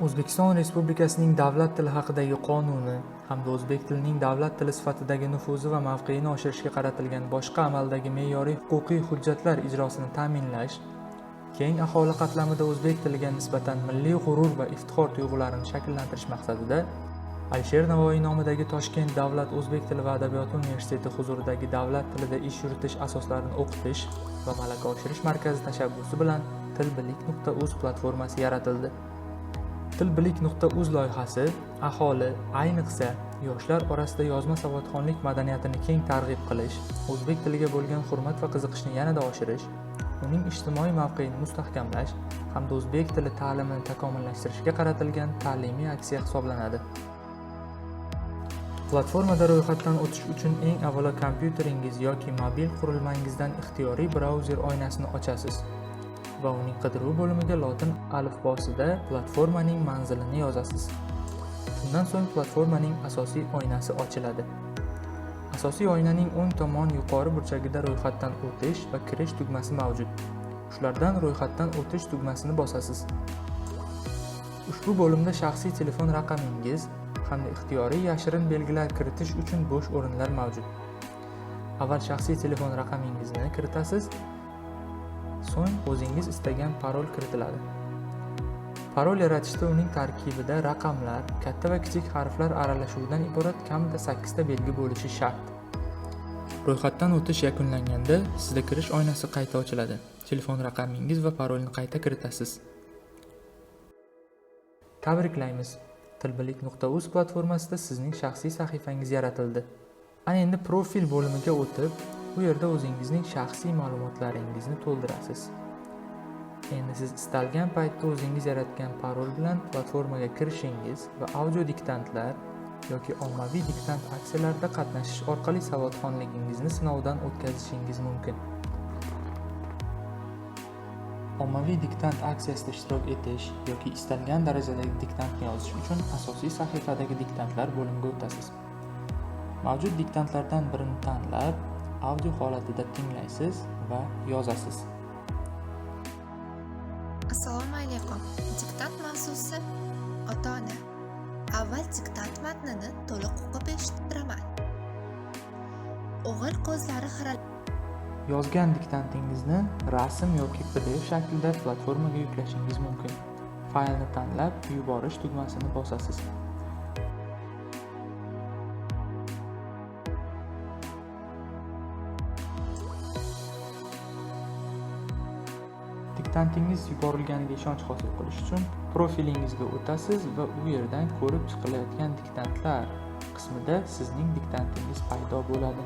O'zbekiston Respublikasining davlat tili haqidagi qonuni hamda o'zbek tilining davlat tili sifatidagi nufuzi va mavqeini oshirishga qaratilgan boshqa amaldagi me'yoriy huquqiy hujjatlar ijrosini ta'minlash, keng aholi qatlamida o'zbek tiliga nisbatan milliy g'urur va iftixor tuyg'ularini shakllantirish maqsadida Alisher Navoiy nomidagi Toshkent davlat o'zbek tili va adabiyoti universiteti huzuridagi davlat tilida ish yuritish asoslarini o'qitish va malaka oshirish markazi tashabbusi bilan tilbilik.uz platformasi yaratildi. Tilbilik.uz loyihasi aholi, ayniqsa yoshlar orasida yozma savodxonlik madaniyatini keng targ'ib qilish, o'zbek tiliga bo'lgan hurmat va qiziqishni yanada oshirish, uning ijtimoiy mavqeini mustahkamlash hamda o'zbek tili ta'limini takomillashtirishga qaratilgan ta'limiy aksiya hisoblanadi. Platformada ro'yxatdan o'tish uchun eng avvalo kompyuteringiz yoki mobil qurilmangizdan ixtiyoriy brauzer oynasini ochasiz va uning qidiruv bo'limiga lotin alifbosida platformaning manzilini yozasiz. Shundan so'ng platformaning asosiy oynasi ochiladi. Asosiy oynaning o'ng tomon yuqori burchagida ro'yxatdan o'tish va kirish tugmasi mavjud. Shulardan ro'yxatdan o'tish tugmasini bosasiz. Ushbu bo'limda shaxsiy telefon raqamingiz hamda ixtiyoriy yashirin belgilar kiritish uchun bo'sh o'rinlar mavjud. Avval shaxsiy telefon raqamingizni kiritasiz, so'ng o'zingiz istagan parol kiritiladi. Parol yaratishda uning tarkibida raqamlar, katta va kichik harflar aralashuvidan iborat kamida 8 ta belgi bo'lishi shart. Ro'yxatdan o'tish yakunlanganda sizda kirish oynasi qayta ochiladi. Telefon raqamingiz va parolni qayta kiritasiz. Tabriklaymiz! Tilbilik.uz platformasida sizning shaxsiy sahifangiz yaratildi. Ana endi profil bo'limiga o'tib, bu yerda o'zingizning shaxsiy ma'lumotlaringizni to'ldirasiz. Endi siz istalgan paytda o'zingiz yaratgan parol bilan platformaga kirishingiz va audio diktantlar yoki ommaviy diktant aksiyalarida qatnashish orqali savodxonligingizni sinovdan o'tkazishingiz mumkin. Ommaviy diktant aksiyasida ishtirok etish yoki istalgan darajadagi diktantni yozish uchun asosiy sahifadagi diktantlar bo'limiga o'tasiz. Mavjud diktantlardan birini tanlab, audio holatida tinglaysiz va yozasiz. Assalomu alaykum. Diktant mavzusi ota-ona. Avval diktant matnini to'liq o'qib eshittiraman. O'g'il ko'zlari xira. Yozgan diktantingizni rasm yoki PDF shaklida platformaga yuklashingiz mumkin. Faylni tanlab, yuborish tugmasini bosasiz. Diktantingiz yuborilganiga ishonch hosil qilish uchun profilingizga o'tasiz va u yerdan ko'rib chiqilayotgan diktantlar qismida sizning diktantingiz paydo bo'ladi.